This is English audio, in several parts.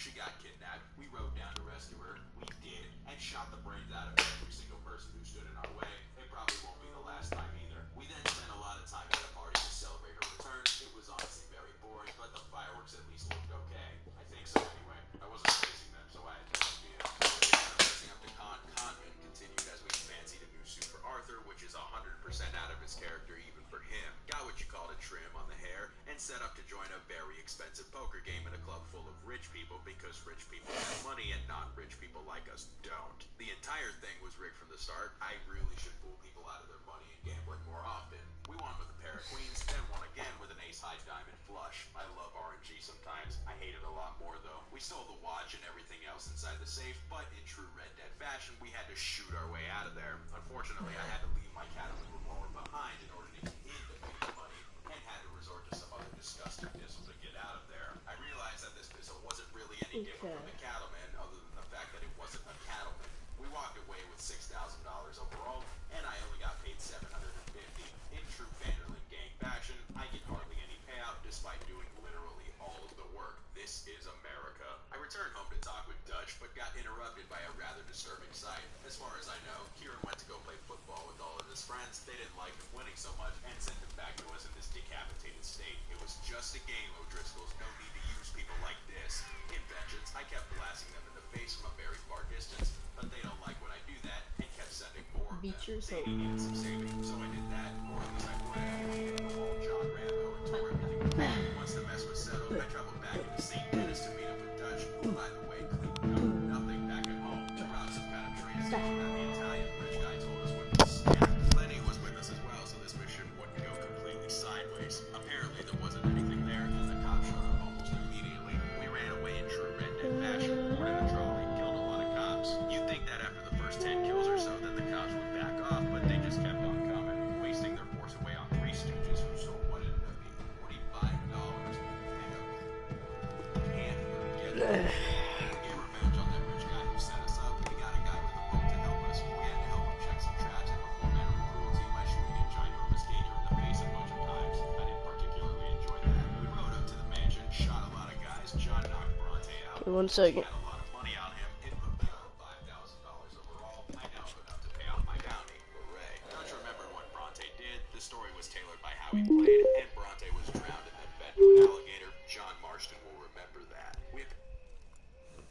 She got kidnapped. We rode down to rescue her. We did, and shot the brains out of every single person who stood in our way. It probably won't be the last time either. We then spent a lot of time at a party to celebrate her return. It was honestly very boring, but the fireworks at least looked okay. I think so anyway. I wasn't facing them, so I had no idea. Dressing up to Convent continued as we fancied a new suit for Arthur, which is 100% out of his character even for him. Got what you call a trim on the hair, and set up to join a very expensive poker game in a club full of rich people because rich people have money and non-rich people like us don't. The entire thing was rigged from the start. I really should fool people out of their money and gambling more often. We won with a pair of queens, then won again with an ace-high diamond flush. I love RNG sometimes. I hate it a lot more though. We stole the watch and everything else inside the safe, but in true Red Dead fashion, we had to shoot our way out of there. Unfortunately, I had to leave my Cattleman revolver behind in order to get in to pay the money, and had to resort to some other disgusting missile to get out of there. I realized that this missile wasn't really any different from the Cattleman, other than the fact that it wasn't a Cattleman. We walked away with $6,000 overall, and I only got paid $750. In true Vanderlyn gang fashion, I get hardly any payout despite doing literally all of the work. This is America. I returned home to talk with Dutch, but got interrupted by a rather disturbing sight. As far as I know, Kieran went to go play football with all of his friends. They didn't like him winning so much and sent him back to us in this decapitated state. It was just a game, O'Driscolls. No need to use people like this. In vengeance, I kept blasting them in the face from a very far distance, but they don't like when I do that and kept sending more of them. They needed some saving, so I did that, or at least I would have. I hit the whole John Rambo and tore everything apart. Once the mess was settled, I traveled back into St. Dennis to meet up with Dutch, who, by the way, cleaned nothing back at home to rob some kind of train station that the Italian rich guy told us would be scammed. Lenny was with us as well, so this mission wouldn't go completely sideways. Apparently, there wasn't anything there, and the cops showed up almost immediately. We ran away in true Red Dead fashion, boarded a trolley, killed a lot of cops. You'd think that after the first 10 kills or so that the cops would back off, but they just kept on coming, wasting their force away on three stooges who stole what ended up being $45 and a get revenge on that rich guy who set us up. We got a guy with a boat to help us. We had to help him check some traps and perform animal cruelty by shooting a ginormous gator in the face a bunch of times. I didn't particularly enjoy that. We rode up to the mansion, shot a lot of guys. John knocked Bronte out. Okay, 1 second. He had a lot of money on him. It looked like $5,000 overall. I now have enough to pay off my bounty. Hooray. Don't you remember what Bronte did? The story was tailored by how he played, and Bronte was drowned and then fed to an alligator. John Marston will remember that. We have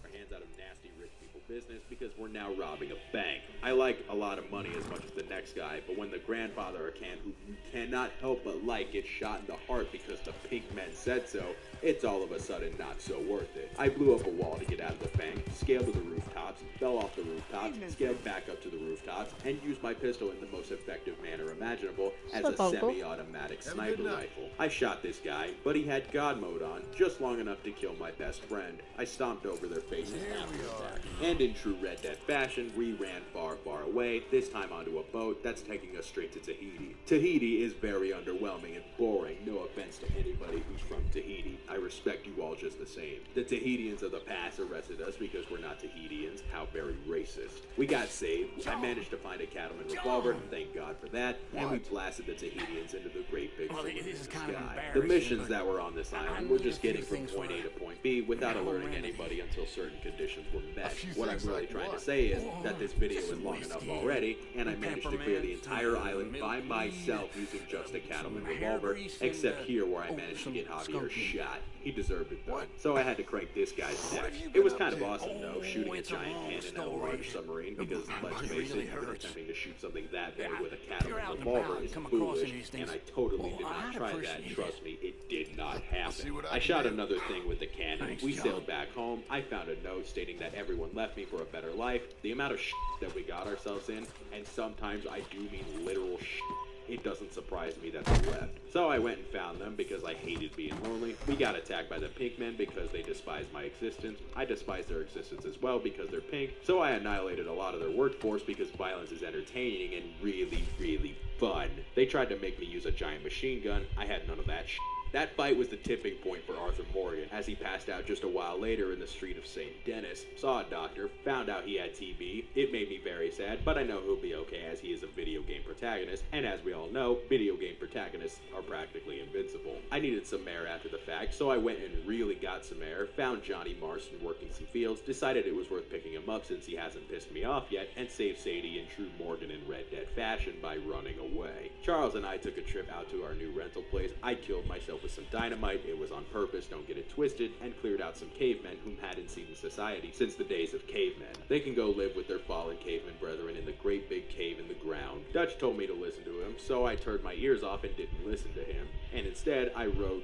our hands out of nasty rich people business because we're now robbing a bank. I like a lot of money as much as the next guy, but when the grandfather of Can, who you cannot help but like, gets shot in the heart because the pink men said so, it's all of a sudden not so worth it. I blew up a wall to get out of the bank, scaled to the rooftops, fell off the rooftops, scaled back up to the rooftops, and used my pistol in the most effective manner imaginable as a semi-automatic sniper rifle. I shot this guy, but he had God mode on, just long enough to kill my best friend. I stomped over their faces after attack. And in true Red Dead fashion, we ran far, far away, this time onto a boat that's taking us straight to Tahiti. Tahiti is very underwhelming and boring, no offense to anybody who's from Tahiti. I respect you all just the same. The Tahitians of the past arrested us because we're not Tahitians. How very racist. We got saved. I managed to find a Cattleman revolver, thank God for that, and we blasted the Tahitians into the great big sky. The missions that were on this island were just getting from point A to point B without alerting anybody until certain conditions were met. What I'm really trying to say is that this video is long enough already, and I managed to clear the entire island by myself using just a Cattleman revolver, except here where I managed to get Javier shot. He deserved it though, so I had to crank this guy's neck. It was kind of awesome though, shooting a giant cannon at a large submarine, because let's face it, even attempting to shoot something that big with a Cattleman revolver is foolish, and I totally did not try that. Trust me, it did not happen. I shot another thing with the cannon. We sailed back home. I found a note stating that everyone left me for a better life. The amount of shit that we got ourselves in, and sometimes I do mean literal shit, it doesn't surprise me that they left. So I went and found them because I hated being lonely. We got attacked by the pink men because they despised my existence. I despise their existence as well because they're pink. So I annihilated a lot of their workforce because violence is entertaining and really, really fun. They tried to make me use a giant machine gun. I had none of that shit. That fight was the tipping point for Arthur Morgan, as he passed out just a while later in the street of St. Denis, saw a doctor, found out he had TB. It made me very sad, but I know he'll be okay as he is a video game protagonist, and as we all know, video game protagonists are practically invincible. I needed some air after the fact, so I went and really got some air, found Johnny Marston working some fields, decided it was worth picking him up since he hasn't pissed me off yet, and saved Sadie in true Morgan and Red Dead fashion by running away. Charles and I took a trip out to our new rental place. I killed myself with some dynamite, it was on purpose, don't get it twisted, and cleared out some cavemen whom hadn't seen society since the days of cavemen. They can go live with their fallen caveman brethren in the great big cave in the ground. Dutch told me to listen to him, so I turned my ears off and didn't listen to him. And instead, I rowed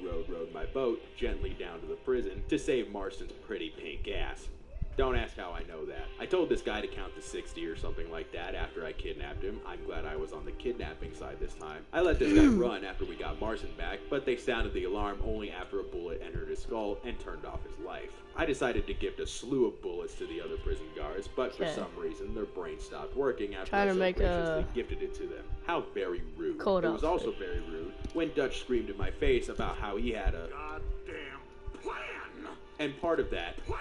my boat gently down to the prison to save Marston's pretty pink ass. Don't ask how I know that. I told this guy to count to 60 or something like that after I kidnapped him. I'm glad I was on the kidnapping side this time. I let this guy run after we got Marston back, but they sounded the alarm only after a bullet entered his skull and turned off his life. I decided to gift a slew of bullets to the other prison guards, but for some reason their brains stopped working after I so graciously gifted it to them. How very rude. It was also very rude when Dutch screamed in my face about how he had a goddamn plan. And part of that plan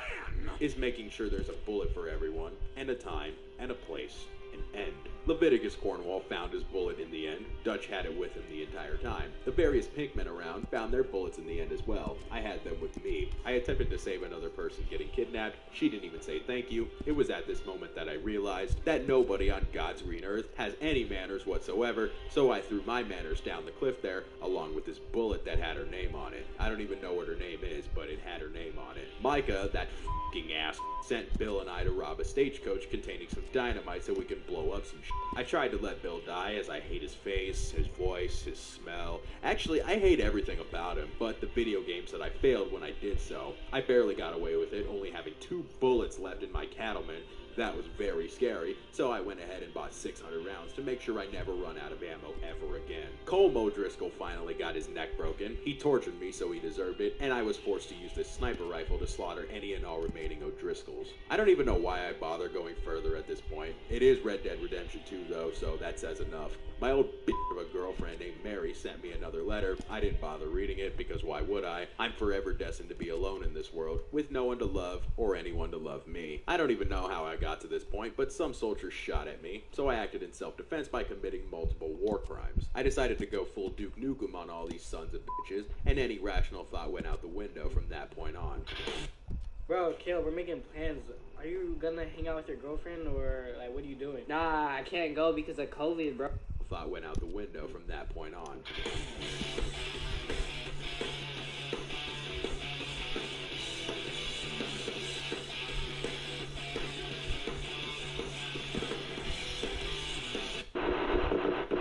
is making sure there's a bullet for everyone, and a time, and a place, and end. Leviticus Cornwall found his bullet in the end. Dutch had it with him the entire time. The various pink men around found their bullets in the end as well. I had them with me. I attempted to save another person getting kidnapped. She didn't even say thank you. It was at this moment that I realized that nobody on God's green earth has any manners whatsoever, so I threw my manners down the cliff there, along with this bullet that had her name on it. I don't even know what her name is, but it had her name on it. Micah, that f***ing ass, sent Bill and I to rob a stagecoach containing some dynamite so we could blow up some shit. I tried to let Bill die as I hate his face, his voice, his smell. Actually, I hate everything about him, but the video game said I failed when I did so. I barely got away with it, only having 2 bullets left in my Cattleman. That was very scary, so I went ahead and bought 600 rounds to make sure I never run out of ammo ever again. Colm O'Driscoll finally got his neck broken. He tortured me, so he deserved it, and I was forced to use this sniper rifle to slaughter any and all remaining O'Driscolls. I don't even know why I bother going further at this point. It is Red Dead Redemption 2 though, so that says enough. My old bitch of a girlfriend named Mary sent me another letter. I didn't bother reading it because why would I? I'm forever destined to be alone in this world, with no one to love or anyone to love me. I don't even know how I got to this point, but some soldiers shot at me, so I acted in self-defense by committing multiple war crimes. I decided to go full Duke Nukem on all these sons of bitches, and any rational thought went out the window from that point on. Bro, Caleb, we're making plans. Are you gonna hang out with your girlfriend, or like, what are you doing? Nah, I can't go because of COVID, bro. Thought went out the window from that point on.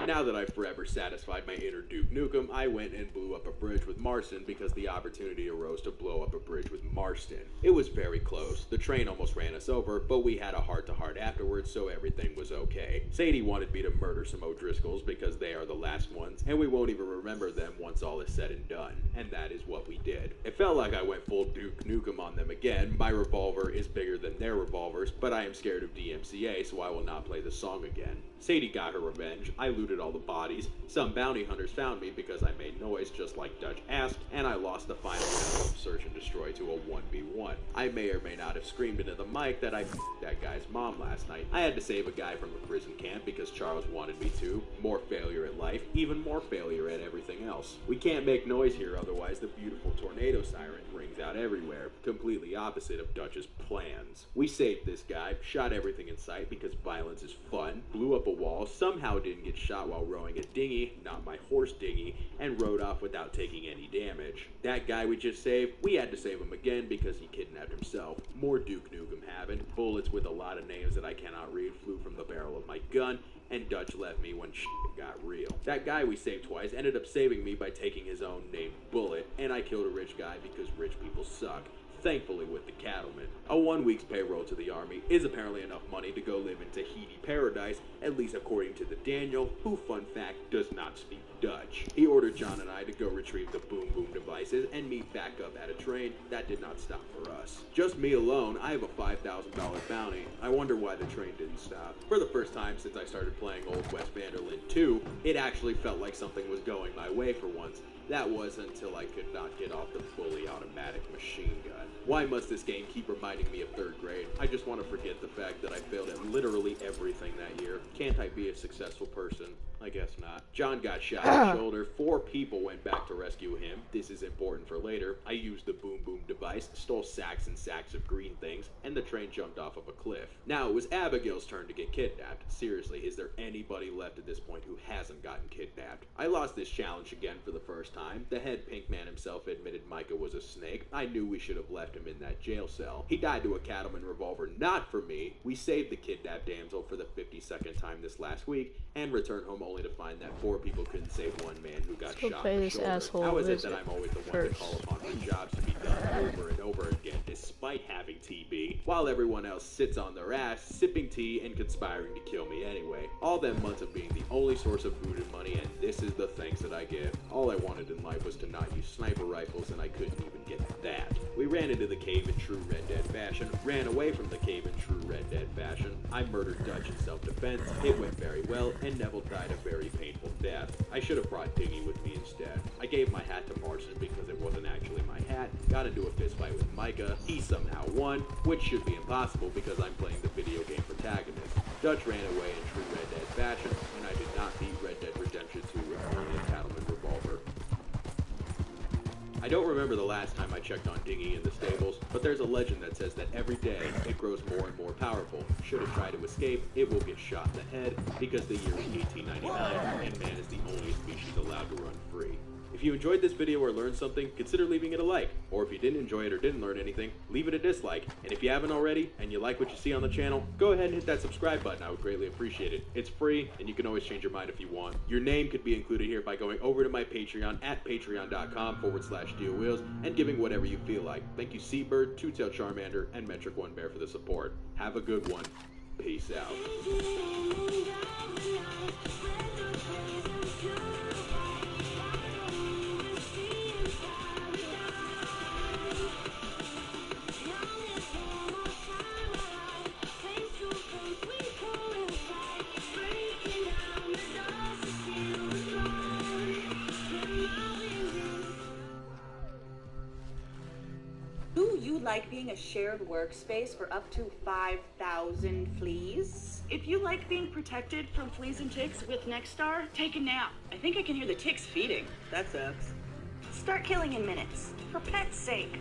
Now that I've forever satisfied my inner Duke Nukem, I went and blew up a bridge with Marston because the opportunity arose to blow up a bridge with Marston. It was very close. The train almost ran us over, but we had a heart-to-heart afterwards, so everything was okay. Sadie wanted me to murder some O'Driscolls because they are the last ones, and we won't even remember them once all is said and done. And that is what we did. It felt like I went full Duke Nukem on them again. My revolver is bigger than their revolvers, but I am scared of DMCA, so I will not play the song again. Sadie got her revenge. I looted all the bodies. Some bounty hunters found me because I made noise just like Dutch asked, and I lost the final battle of search and destroy to a 1v1. I may or may not have screamed into the mic that I f***ed that guy's mom last night. I had to save a guy from a prison camp because Charles wanted me to. More failure at life, even more failure at everything else. We can't make noise here, otherwise the beautiful tornado siren rings out everywhere, completely opposite of Dutch's plans. We saved this guy, shot everything in sight because violence is fun, blew up a wall, somehow didn't get shot while rowing a dinghy, not my horse dinghy, and rode off without taking any damage. That guy we just saved, we had to save him again because he kidnapped himself. More Duke Nukem happened. Bullets with a lot of names that I cannot read flew from the barrel of my gun, and Dutch left me when shit got real. That guy we saved twice ended up saving me by taking his own named Bullet, and I killed a rich guy because rich people suck. thankfully with the cattlemen. A 1 week's payroll to the army is apparently enough money to go live in Tahiti paradise, at least according to the Daniel, who, fun fact, does not speak Dutch. He ordered John and I to go retrieve the boom boom devices and meet back up at a train. That did not stop for us. Just me alone, I have a $5,000 bounty. I wonder why the train didn't stop. For the first time since I started playing Old West Vanderland 2, it actually felt like something was going my way for once. That was until I could not get off the fully automatic machine gun. Why must this game keep reminding me of 3rd grade? I just want to forget the fact that I failed at literally everything that year. Can't I be a successful person? I guess not. John got shot in the shoulder. 4 people went back to rescue him. This is important for later. I used the boom boom device, stole sacks and sacks of green things, and the train jumped off of a cliff. Now it was Abigail's turn to get kidnapped. Seriously, is there anybody left at this point who hasn't gotten kidnapped? I lost this challenge again for the first time. The head pink man himself admitted Micah was a snake. I knew we should have left him in that jail cell. He died to a cattleman revolver, not for me. We saved the kidnapped damsel for the 52nd time this last week, and returned home only to find that 4 people couldn't save 1 man who got shot in the shoulder. How is it that I'm always the one to call upon for jobs to be done over and over again, despite having TB, while everyone else sits on their ass, sipping tea and conspiring to kill me anyway? All them months of being the only source of food and money, and this is the thanks that I get. All I wanted in life was to not use sniper rifles, and I couldn't even get that. We ran into the cave in true Red Dead fashion, ran away from the cave in true Red Dead fashion. I murdered Dutch in self-defense. It went very well, and Neville died a very painful death. I should have brought Diggy with me instead. I gave my hat to Marston because it wasn't actually my hat. Got into a fist fight with Micah. He somehow won, which should be impossible because I'm playing the video game protagonist. Dutch ran away in true Red Dead fashion, and I did not beat Red Dead Redemption 2 with only a cattleman revolver. I don't remember the last time I checked on Diggy in the stables, but there's a legend that says that every day it grows more and more powerful. Should it try to escape, it will get shot in the head because the year is 1899 and man is the only species allowed to run free. If you enjoyed this video or learned something, consider leaving it a like. Or if you didn't enjoy it or didn't learn anything, leave it a dislike. And if you haven't already, and you like what you see on the channel, go ahead and hit that subscribe button. I would greatly appreciate it. It's free, and you can always change your mind if you want. Your name could be included here by going over to my Patreon at patreon.com/DealWheels and giving whatever you feel like. Thank you Seabird, Two-Tailed Charmander, and Metric One Bear for the support. Have a good one. Peace out. Do you like being a shared workspace for up to 5,000 fleas? If you like being protected from fleas and ticks with Nexstar, take a nap. I think I can hear the ticks feeding. That sucks. Start killing in minutes, for pet's sake.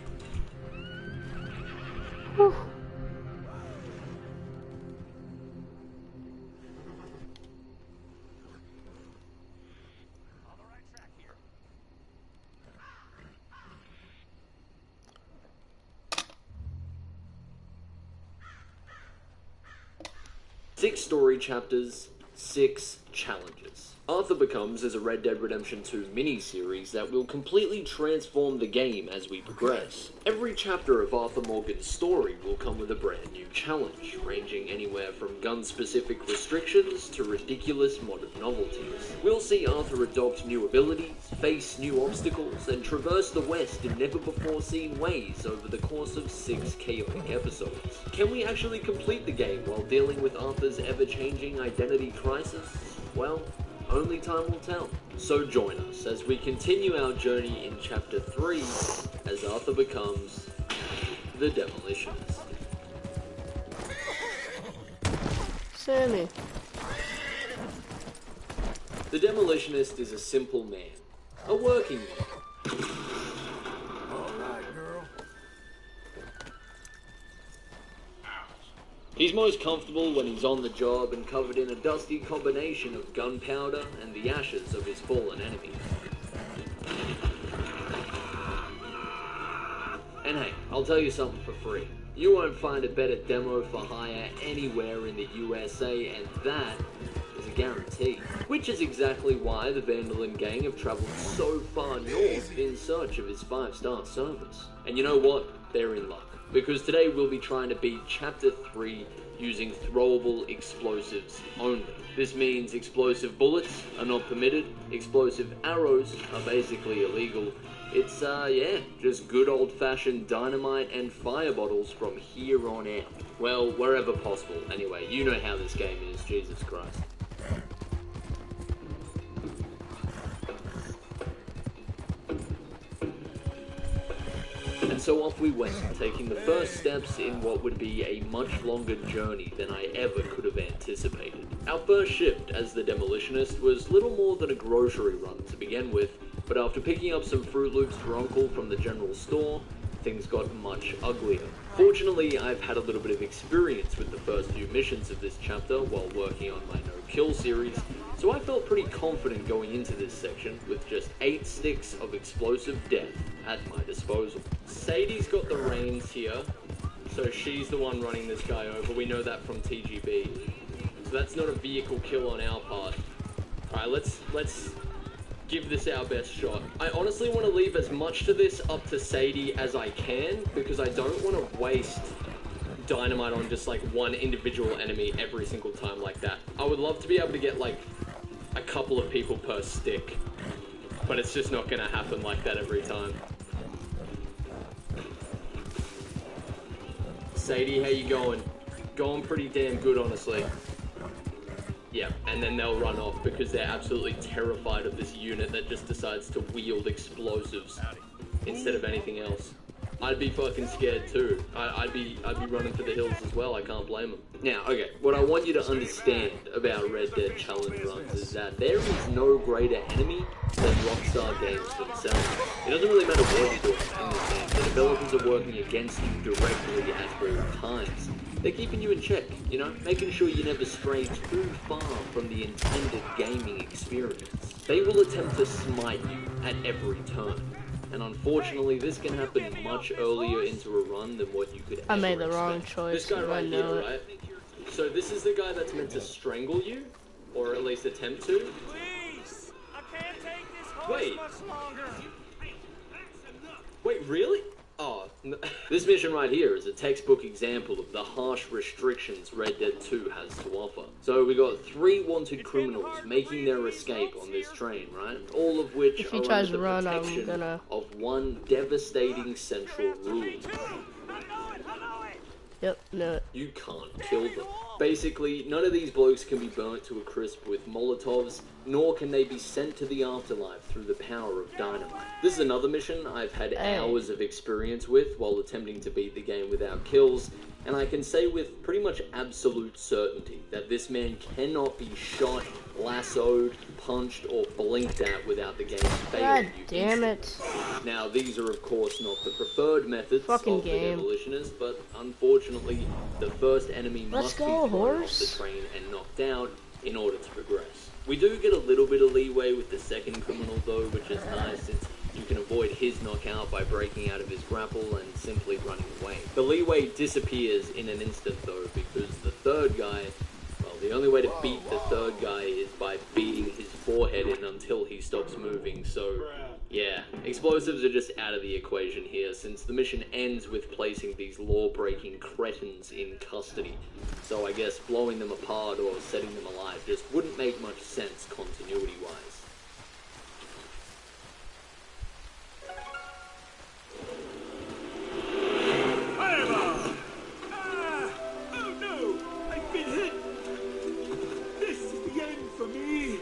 Six story chapters, 6 challenges. Arthur Becomes is a Red Dead Redemption 2 mini-series that will completely transform the game as we progress. Every chapter of Arthur Morgan's story will come with a brand new challenge, ranging anywhere from gun-specific restrictions to ridiculous modern novelties. We'll see Arthur adopt new abilities, face new obstacles, and traverse the West in never-before-seen ways over the course of 6 chaotic episodes. Can we actually complete the game while dealing with Arthur's ever-changing identity crisis? Well, only time will tell. So join us as we continue our journey in Chapter 3 as Arthur becomes the Demolitionist. Sammy. The Demolitionist is a simple man. A working man. He's most comfortable when he's on the job and covered in a dusty combination of gunpowder and the ashes of his fallen enemies. And hey, I'll tell you something for free. You won't find a better demo for hire anywhere in the USA, and that is a guarantee. Which is exactly why the Vanderland gang have traveled so far north in search of his 5-star service. And you know what? they're in luck. Because today we'll be trying to beat Chapter 3 using throwable explosives only. This means explosive bullets are not permitted, explosive arrows are basically illegal. It's, yeah, just good old-fashioned dynamite and fire bottles from here on out. Well, wherever possible. Anyway, you know how this game is, Jesus Christ. And so off we went, taking the first steps in what would be a much longer journey than I ever could have anticipated. Our first shift as the demolitionist was little more than a grocery run to begin with, but after picking up some Fruit Loops for Uncle from the general store, things got much uglier. Fortunately, I've had a little bit of experience with the first few missions of this chapter while working on my no-kill series, so I felt pretty confident going into this section with just 8 sticks of explosive death at my disposal. Sadie's got the reins here, so she's the one running this guy over. We know that from TGB. So that's not a vehicle kill on our part. Alright, let's give this our best shot. I honestly want to leave as much to this up to Sadie as I can, because I don't want to waste dynamite on just like one individual enemy every single time like that. I would love to be able to get like a couple of people per stick, but it's just not going to happen like that every time. Sadie, how you going? Going pretty damn good, honestly. Yeah, and then they'll run off because they're absolutely terrified of this unit that just decides to wield explosives instead of anything else. I'd be fucking scared too. I'd be running for the hills as well. I can't blame them. Now, okay, what I want you to understand about Red Dead challenge runs is that there is no greater enemy than Rockstar Games themselves. It doesn't really matter what you're doing in this game. The developers are working against you directly at all times. They're keeping you in check, you know, making sure you never stray too far from the intended gaming experience. They will attempt to smite you at every turn. And unfortunately, this can happen much earlier into a run than what you could ever I made the wrong expect. choice. This guy right here, right? So this is the guy that's meant to strangle you, or at least attempt to. Please! I can't take this horse much longer! Wait, really? Oh, no. This mission right here is a textbook example of the harsh restrictions Red Dead 2 has to offer. So we got 3 wanted criminals making their escape on this train, right? All of which If he are tries under to the run, protection I'm gonna... of one devastating central rule. Yep, no. You can't kill them. Basically, none of these blokes can be burnt to a crisp with Molotovs, nor can they be sent to the afterlife through the power of dynamite. This is another mission I've had hours of experience with while attempting to beat the game without kills, and I can say with pretty much absolute certainty that this man cannot be shot, lassoed, punched, or blinked at without the game failing you. God damn it. Now, these are of course not the preferred methods of the demolitionists, but unfortunately, the first enemy must be thrown off the train and knocked out in order to progress. We do get a little bit of leeway with the second criminal though, which is nice since you can avoid his knockout by breaking out of his grapple and simply running away. The leeway disappears in an instant though, because the third guy, well, the only way to beat the third guy is by beating his forehead in until he stops moving, so yeah. Explosives are just out of the equation here, since the mission ends with placing these law-breaking cretins in custody. So I guess blowing them apart or setting them alive just wouldn't make much sense continuity-wise. Oh no! I've been hit! This is the end for me!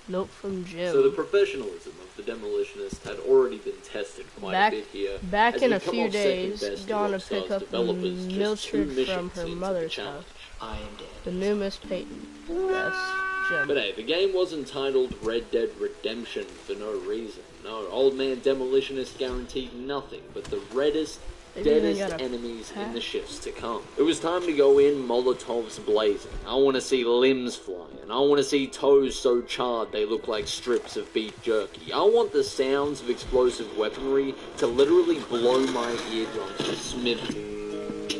Note from Jim. So the professionalism of the demolitionist had already been tested quite a bit here. Back in a few days, gonna pick up Mildred from her mother's house. I am dead. The new Miss Peyton. Yes, Jim. But hey, the game wasn't titled Red Dead Redemption for no reason. No, Old Man Demolitionist guaranteed nothing but the reddest, deadest enemies in the shifts to come. It was time to go in Molotovs blazing. I want to see limbs flying. I want to see toes so charred they look like strips of beef jerky. I want the sounds of explosive weaponry to literally blow my eardrums to smithereens.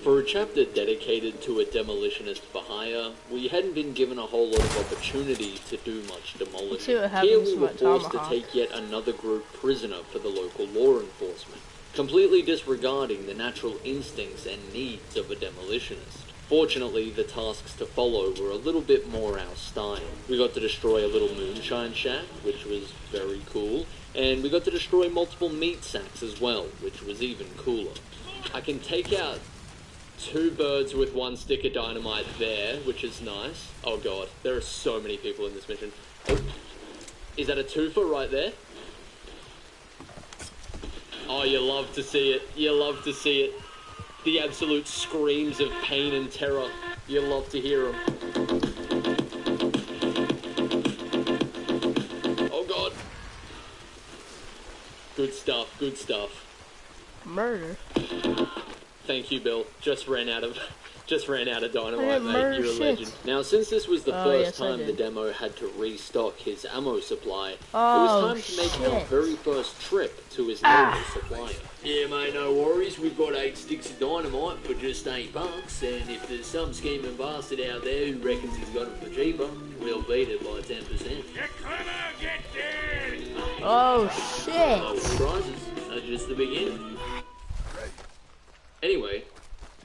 For For a chapter dedicated to a demolitionist for hire, we hadn't been given a whole lot of opportunity to do much demolition. Here we were forced to take yet another group prisoner for the local law enforcement, completely disregarding the natural instincts and needs of a demolitionist. Fortunately, the tasks to follow were a little bit more our style. We got to destroy a little moonshine shack, which was very cool, and we got to destroy multiple meat sacks as well, which was even cooler. I can take out 2 birds with 1 stick of dynamite there, which is nice. Oh god, there are so many people in this mission. Oh, is that a twofer right there? Oh, you love to see it. You love to see it. The absolute screams of pain and terror. You love to hear them. Oh god. Good stuff, good stuff. Murder. Thank you, Bill. Just ran out of dynamite, mate. You're a legend. Now, since this was the first time the demo had to restock his ammo supply, it was time to make our very first trip to his local supplier. Yeah, mate, no worries. We've got 8 sticks of dynamite for just $8, and if there's some scheming bastard out there who reckons he's got them for cheaper, we'll beat it by 10%. Oh shit! No surprises. That's just the beginning. Anyway,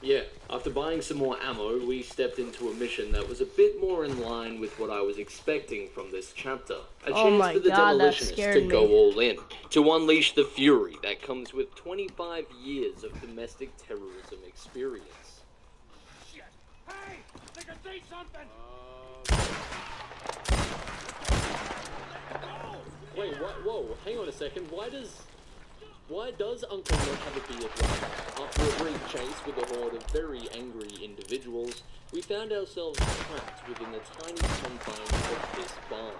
yeah, after buying some more ammo, we stepped into a mission that was a bit more in line with what I was expecting from this chapter. A chance for the demolitionist to go all in, to unleash the fury that comes with 25 years of domestic terrorism experience. Shit! Hey! They can say something! Wait, what? Whoa, hang on a second. Why does Uncle not have a beard right now? After a brief chase with a horde of very angry individuals, we found ourselves trapped within the tiny confines of this barn,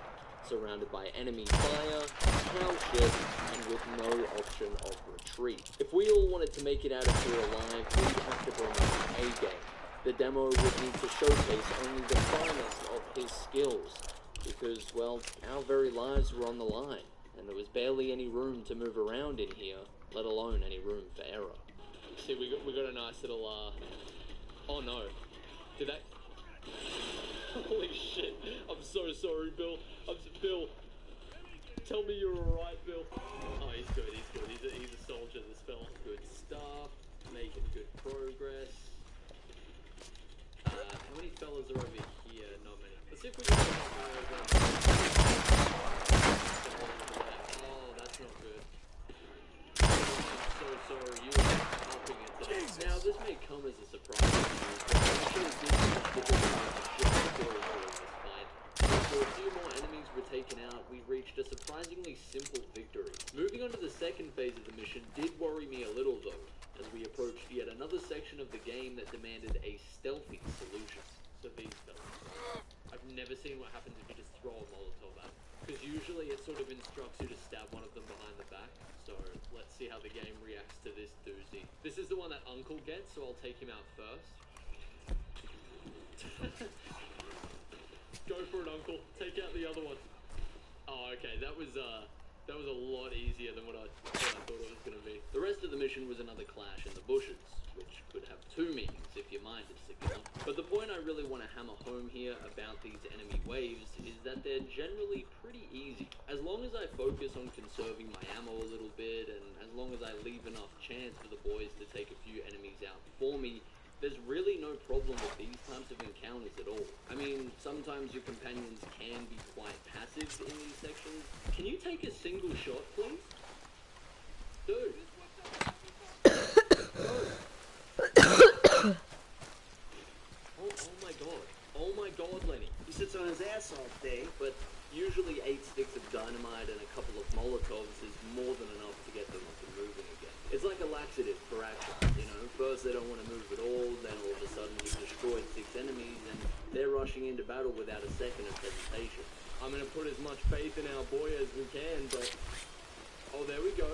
surrounded by enemy fire, cow shit, and with no option of retreat. If we all wanted to make it out of here alive, we'd have to bring our A-game. The demo would need to showcase only the finest of his skills, because, well, our very lives were on the line. And there was barely any room to move around in here, let alone any room for error. See, we got a nice little, oh no. Did that... Holy shit. I'm so sorry, Bill. Bill. Tell me you're alright, Bill. Oh, he's good. He's a soldier, this fella. Good stuff. Making good progress. How many fellas are over here? Not many. Let's see if we can get Oh, that's not good. I'm so sorry, you were helping it though. Now, this may come as a surprise to you, but I'm sure this is the story for this fight. After a few more enemies were taken out, we reached a surprisingly simple victory. Moving on to the second phase of the mission did worry me a little though, as we approached yet another section of the game that demanded a stealthy solution. So these fellas. I've never seen what happens if you just throw a Molotov at. Because usually it sort of instructs you to stab one of them behind the back. So let's see how the game reacts to this doozy. This is the one that Uncle gets, so I'll take him out first. Go for it, Uncle. Take out the other one. Oh, okay. That was a lot easier than what I thought it was going to be. The rest of the mission was another clash in the bushes, which could have 2 meanings if your mind is sick enough. But the point I really want to hammer home here about these enemy waves is that they're generally pretty easy. As long as I focus on conserving my ammo a little bit, and as long as I leave enough chance for the boys to take a few enemies out for me, there's really no problem with these types of encounters at all. I mean, sometimes your companions can be quite passive in these sections. Can you take a single shot, please? Dude. Oh my god, Lenny. He sits on his ass all day. But usually 8 sticks of dynamite and a couple of Molotovs is more than enough to get them up and moving again. It's like a laxative for action, you know? First they don't want to move at all, then all of a sudden you've destroyed 6 enemies and they're rushing into battle without a second of hesitation. I'm gonna put as much faith in our boy as we can, but... Oh, there we go.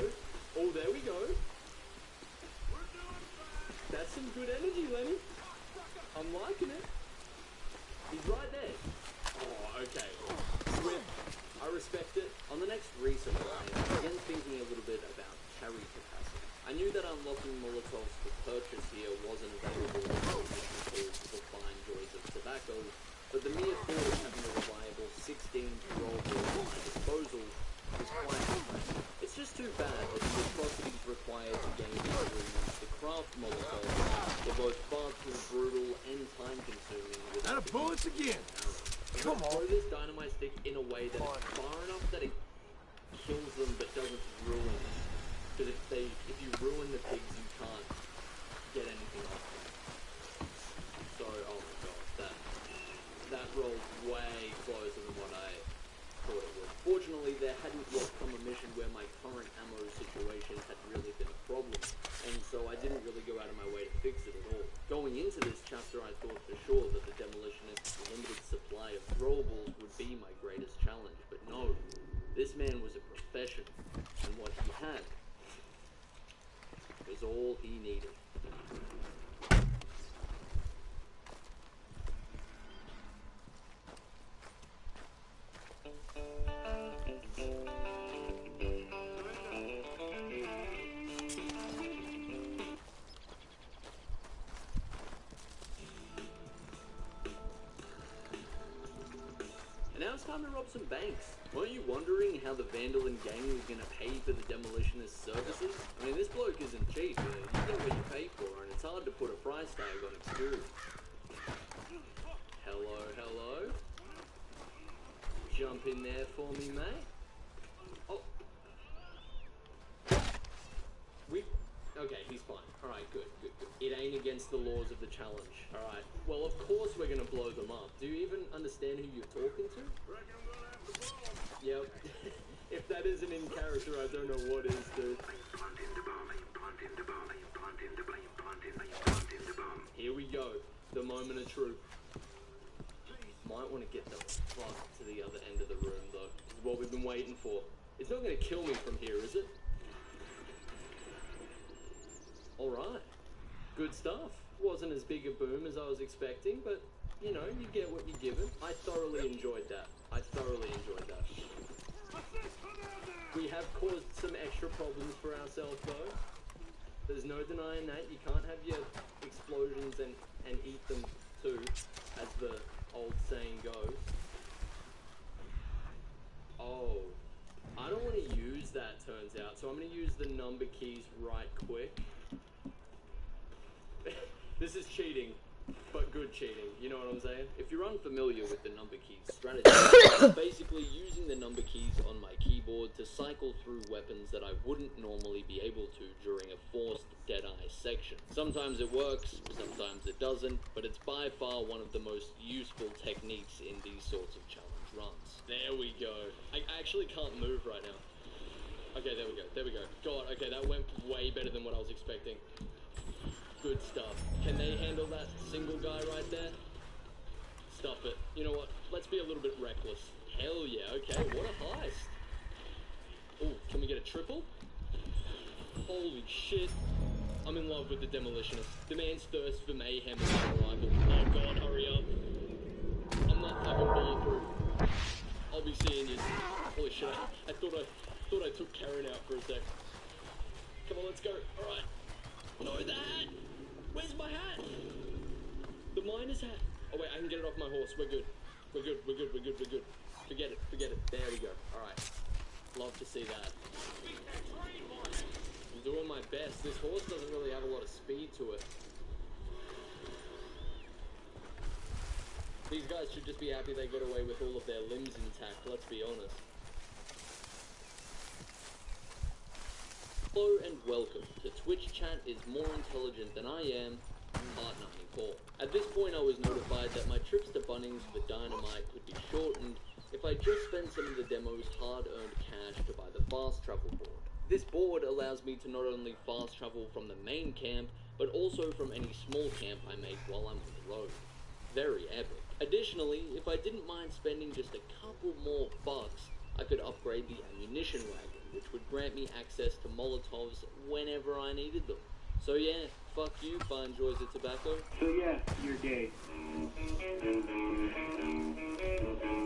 Oh, there we go. That's some good energy, Lenny. I'm liking it. He's right there. Oh, okay. Swift. I respect it. On the next research line, I began thinking a little bit about carry capacity. I knew that unlocking Molotovs for purchase here wasn't available in the fine joys of tobacco, but the mere thought of having a reliable 16-year-old at my disposal was quite impressive. It's just too bad that the atrocities required to gain experience to craft Molotovs were both far too brutal and time-consuming. Out of bullets again! Come on! Throw this dynamite stick in a way that is far enough that it kills them but doesn't ruin them. Because if you ruin the pigs, you can't get anything off them. So, oh my god, that rolled way closer than what I thought it would. Fortunately, there hadn't yet come a mission where my current ammo situation had really been a problem, and so I didn't really go out of my way to fix it at all. Going into this chapter, I thought for sure that the Demolitionist's limited supply of throwables would be my greatest challenge, but no. This man was a professional, and what he had was all he needed. And now it's time to rob some banks. Weren't you wondering how the Vandal and gang was going to pay for the Demolitionist services? I mean, this bloke isn't cheap. You get what you pay for, and it's hard to put a price tag on experience. Hello, hello? Jump in there for me, mate? Oh. Okay, he's fine. Alright, good. It ain't against the laws of the challenge. Alright, well, of course we're gonna blow them up. Do you even understand who you're talking to? Yep. If that isn't in character, I don't know what is, dude. Here we go. The moment of truth. Might want to get the fuck to the other end of the room, though. This is what we've been waiting for. It's not going to kill me from here, is it? Alright. Good stuff. Wasn't as big a boom as I was expecting, but, you know, you get what you're given. I thoroughly enjoyed that. We have caused some extra problems for ourselves, though. There's no denying that. You can't have your explosions and eat them, too, as the old saying goes. Oh. I don't want to use that, turns out, so I'm going to use the number keys right quick. This is cheating, but good cheating, you know what I'm saying? If you're unfamiliar with the number keys strategy, it's basically using the number keys on my keyboard to cycle through weapons that I wouldn't normally be able to during a forced Deadeye section. Sometimes it works, sometimes it doesn't, but it's by far one of the most useful techniques in these sorts of challenge runs. There we go. I actually can't move right now. Okay, there we go. God, okay, that went way better than what I was expecting. Good stuff. Can they handle that single guy right there? Stuff it. You know what? Let's be a little bit reckless. Hell yeah, okay, what a heist. Oh, can we get a triple? Holy shit. I'm in love with the Demolitionist. The man's thirst for mayhem is unrivaled. Oh god, hurry up. I'm not fucking bulletproof. I'll be seeing you. Holy shit, I thought I took Karen out for a sec. Come on, let's go. Alright. No, that! Where's my hat? The miner's hat. Oh wait, I can get it off my horse. We're good. We're good. Forget it. There we go. Alright. Love to see that. I'm doing my best. This horse doesn't really have a lot of speed to it. These guys should just be happy they got away with all of their limbs intact, let's be honest. Hello and welcome to Twitch Chat is More Intelligent Than I Am, Part 94. At this point I was notified that my trips to Bunnings for Dynamite could be shortened if I just spend some of the demo's hard-earned cash to buy the fast travel board. This board allows me to not only fast travel from the main camp, but also from any small camp I make while I'm on the road. Very epic. Additionally, if I didn't mind spending just a couple more bucks, I could upgrade the ammunition wagon, which would grant me access to Molotovs whenever I needed them. So yeah, fuck you, fine joys of tobacco. So yeah, you're gay.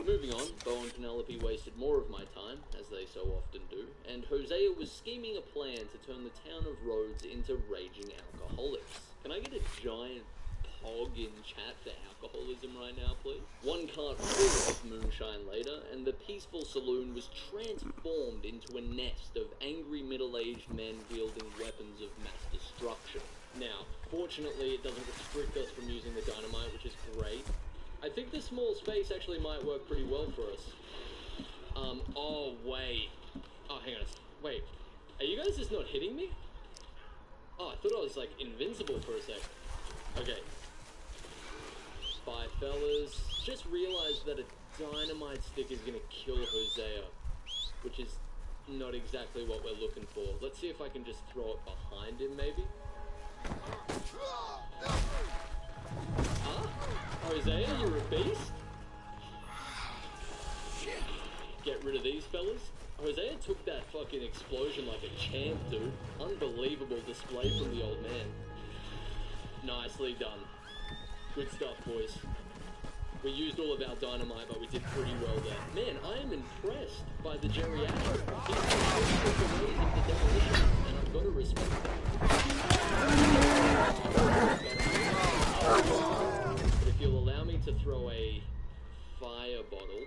Moving on, Bo and Penelope wasted more of my time, as they so often do, and Hosea was scheming a plan to turn the town of Rhodes into raging alcoholics. Can I get a giant pog in chat for alcoholism right now, please? One cart full of moonshine later, and the peaceful saloon was transformed into a nest of angry middle-aged men wielding weapons of mass destruction. Now, fortunately, it doesn't restrict us from using the dynamite, which is great. I think the small space actually might work pretty well for us. Oh, wait. Oh, hang on. Wait. Are you guys just not hitting me? Oh, I thought I was, like, invincible for a sec. Okay. Bye, fellas. Just realized that a dynamite stick is gonna kill Hosea, which is not exactly what we're looking for. Let's see if I can just throw it behind him, maybe? Hosea, you're a beast? Get rid of these fellas? Hosea took that fucking explosion like a champ, dude. Unbelievable display from the old man. Nicely done. Good stuff, boys. We used all of our dynamite, but we did pretty well there. Man, I am impressed by the geriatric. He's the ways of the demolition, and I've got to respect that. But if you'll allow me to throw a fire bottle,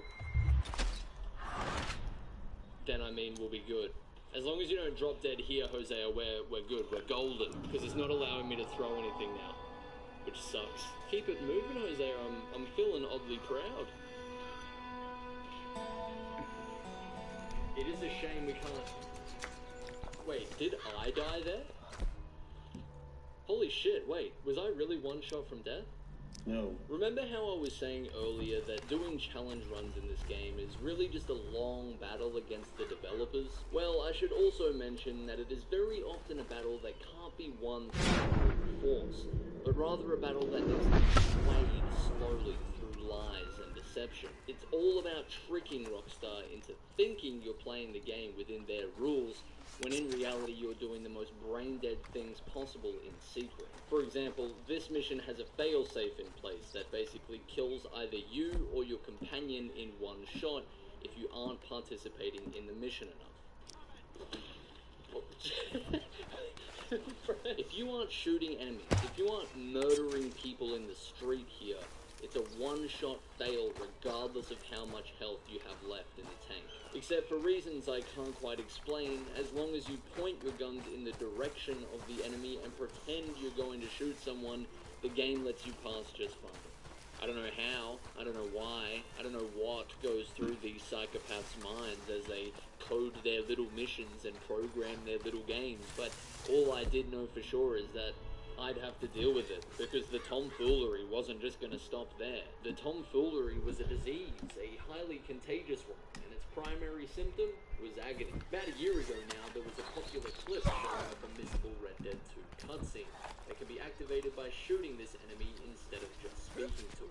then I mean we'll be good. As long as you don't drop dead here, Hosea, we're good. We're golden. Because it's not allowing me to throw anything now. Which sucks. Keep it moving, Hosea. I'm feeling oddly proud. It is a shame we can't... Wait, did I die there? Holy shit, wait. Was I really one shot from death? No. Remember how I was saying earlier that doing challenge runs in this game is really just a long battle against the developers? Well, I should also mention that it is very often a battle that can't be won through force, but rather a battle that needs to be swayed slowly through lies and deception. It's all about tricking Rockstar into thinking you're playing the game within their rules, when in reality you're doing the most brain-dead things possible in secret. For example, this mission has a failsafe in place that basically kills either you or your companion in one shot if you aren't participating in the mission enough. If you aren't shooting enemies, if you aren't murdering people in the street here, it's a one-shot fail regardless of how much health you have left in the tank. Except for reasons I can't quite explain, as long as you point your guns in the direction of the enemy and pretend you're going to shoot someone, the game lets you pass just fine. I don't know how, I don't know why, I don't know what goes through these psychopaths' minds as they code their little missions and program their little games, but all I did know for sure is that I'd have to deal with it, because the tomfoolery wasn't just going to stop there. The tomfoolery was a disease, a highly contagious one, and its primary symptom was agony. About a year ago now, there was a popular clip showing of a mythical Red Dead 2 cutscene that can be activated by shooting this enemy instead of just speaking to it.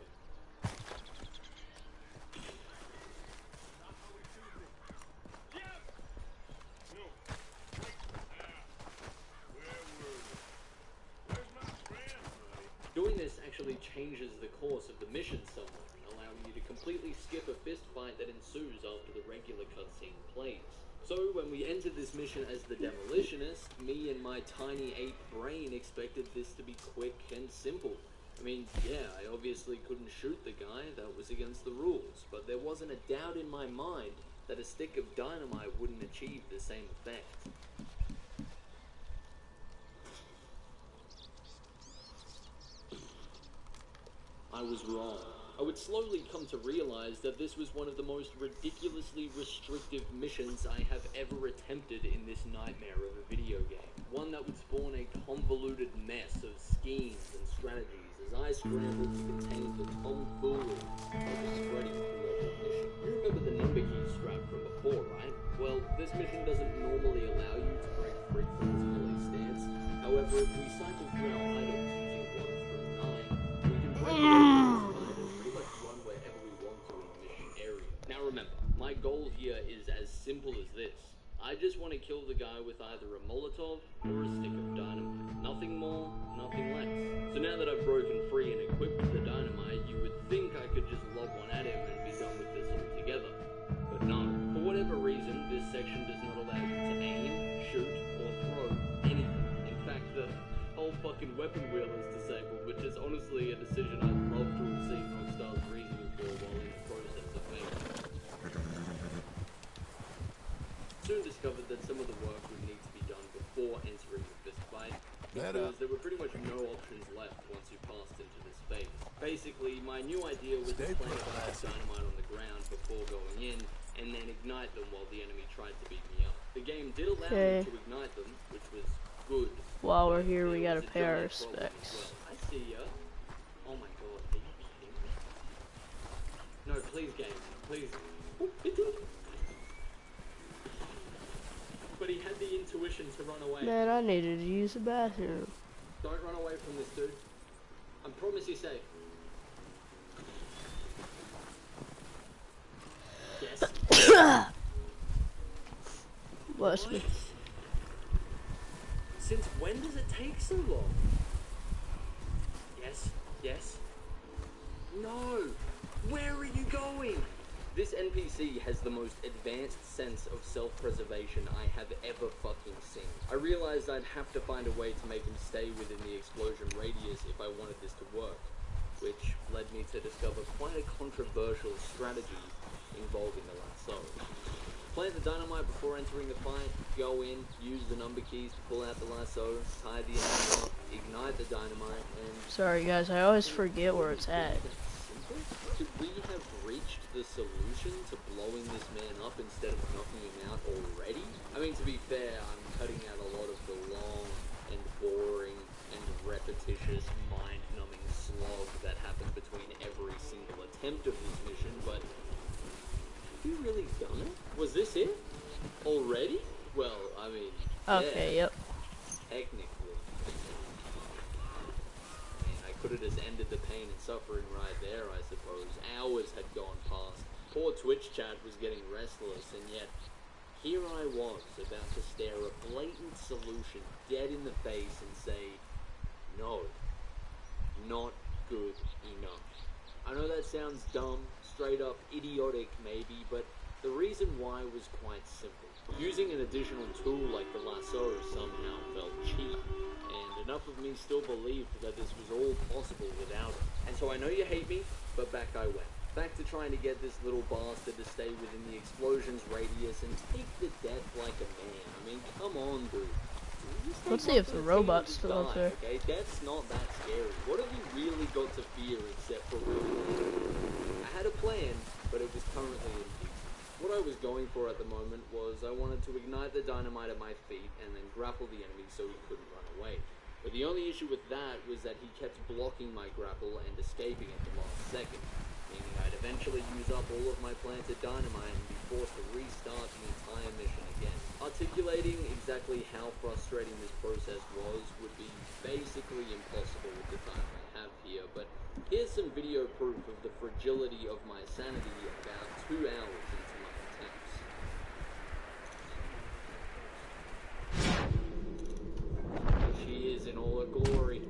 Doing this actually changes the course of the mission somewhat, allowing you to completely skip a fist fight that ensues after the regular cutscene plays. So when we entered this mission as the Demolitionist, me and my tiny ape brain expected this to be quick and simple. I mean, yeah, I obviously couldn't shoot the guy, that was against the rules, but there wasn't a doubt in my mind that a stick of dynamite wouldn't achieve the same effect. I was wrong. I would slowly come to realize that this was one of the most ridiculously restrictive missions I have ever attempted in this nightmare of a video game. One that would spawn a convoluted mess of schemes and strategies as I scrambled to contain the tomfoolery of spreading throughout the mission. You remember the number key strap from before, right? Well, this mission doesn't normally allow you to break free from its melee stance. However, if we cycle through our items using 1 through 9, we can break and pretty much run wherever we want to in the mission area. Now remember, my goal here is as simple as this. I just want to kill the guy with either a Molotov or a stick of dynamite. Nothing more, nothing less. So now that I've broken free and equipped the dynamite, you would think I could just lob one at him and be done with this already. section does not allow you to aim, shoot, or throw anything. In fact, the whole fucking weapon wheel is disabled, which is honestly a decision I'd love to have seen Rockstar's reasoning for while in the process of making it. Soon discovered that some of the work would need to be done before entering the fist fight, because there were pretty much no options left once you passed into this phase. Basically, my new idea was to plant a bunch of dynamite on the ground before going in, and then ignite them while the enemy tried to beat me up. The game did allow me to ignite them, which was good. While we're here, we gotta pay our respects. Well. I see ya. Oh my god, are you kidding me? No, please, game, please. Oh, it did. But he had the intuition to run away. Man, I needed to use the bathroom. Don't run away from this, dude. I promise you're safe. Yes. Bless me. Since when does it take so long? Yes, yes. No! Where are you going? This NPC has the most advanced sense of self-preservation I have ever fucking seen. I realized I'd have to find a way to make him stay within the explosion radius if I wanted this to work, which led me to discover quite a controversial strategy involving the lasso. Plant the dynamite before entering the fight, go in, use the number keys to pull out the lasso, tie the enemy up, ignite the dynamite, and... Sorry guys, I always forget where it's at. Could we have reached the solution to blowing this man up instead of knocking him out already? I mean, to be fair, I'm cutting out a lot of the long and boring and repetitious, mind-numbing slog that happened between every single attempt of this mission, but... Have you really done it? Was this it? Already? Well, I mean... Okay, yeah, yep. Technically. Could have just ended the pain and suffering right there, I suppose. Hours had gone past. Poor Twitch chat was getting restless, and yet here I was, about to stare a blatant solution dead in the face and say, no, not good enough. I know that sounds dumb, straight up idiotic maybe, but the reason why was quite simple. Using an additional tool like the lasso somehow felt cheap. And enough of me still believed that this was all possible without it. And so I know you hate me, but back I went. Back to trying to get this little bastard to stay within the explosion's radius and take the death like a man. I mean, come on, dude. Let's see if the robot's still up there. Okay, death's not that scary. What have you really got to fear except for real? I had a plan, but it was currently in view. What I was going for at the moment was I wanted to ignite the dynamite at my feet and then grapple the enemy so he couldn't run away. But the only issue with that was that he kept blocking my grapple and escaping at the last second, meaning I'd eventually use up all of my planted dynamite and be forced to restart the entire mission again. Articulating exactly how frustrating this process was would be basically impossible with the time I have here, but here's some video proof of the fragility of my sanity about 2 hours into my attempts. Here she is in all her glory.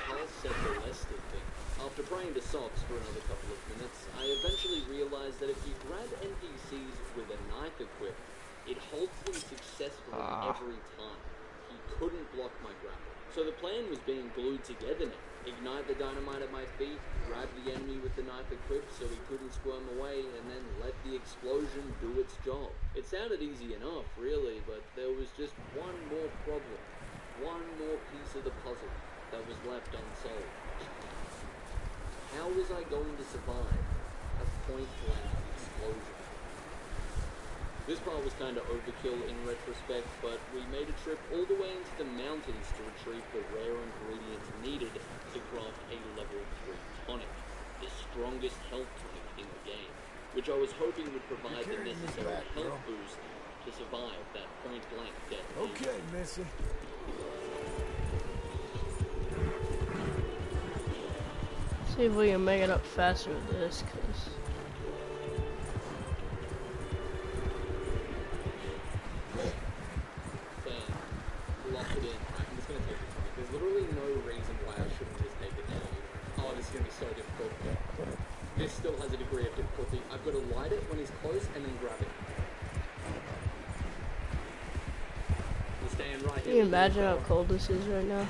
I'll set the Lester thing. After praying to socks for another couple of minutes, I eventually realized that if you grab NPCs with a knife equipped, it holds them successfully every time. He couldn't block my grapple. So the plan was being glued together now. Ignite the dynamite at my feet, grab the enemy with the knife equipped so he couldn't squirm away, and then let the explosion do its job. It sounded easy enough, really, but there was just one more problem. One more piece of the puzzle that was left unsolved. How was I going to survive a point-blank explosion? This part was kind of overkill in retrospect, but we made a trip all the way into the mountains to retrieve the rare ingredients needed to craft a level 3 tonic, the strongest health tonic in the game, which I was hoping would provide the necessary health boost to survive that point-blank death. Okay, Missy. See if we can make it up faster with this, cause lock it in. I'm just gonna take it. There's literally no reason why I shouldn't just take it now. Oh, this is gonna be so difficult. This still has a degree of difficulty. I've got to light it when he's close and then grab it. We're staying right Can here. you imagine how cold this is right now?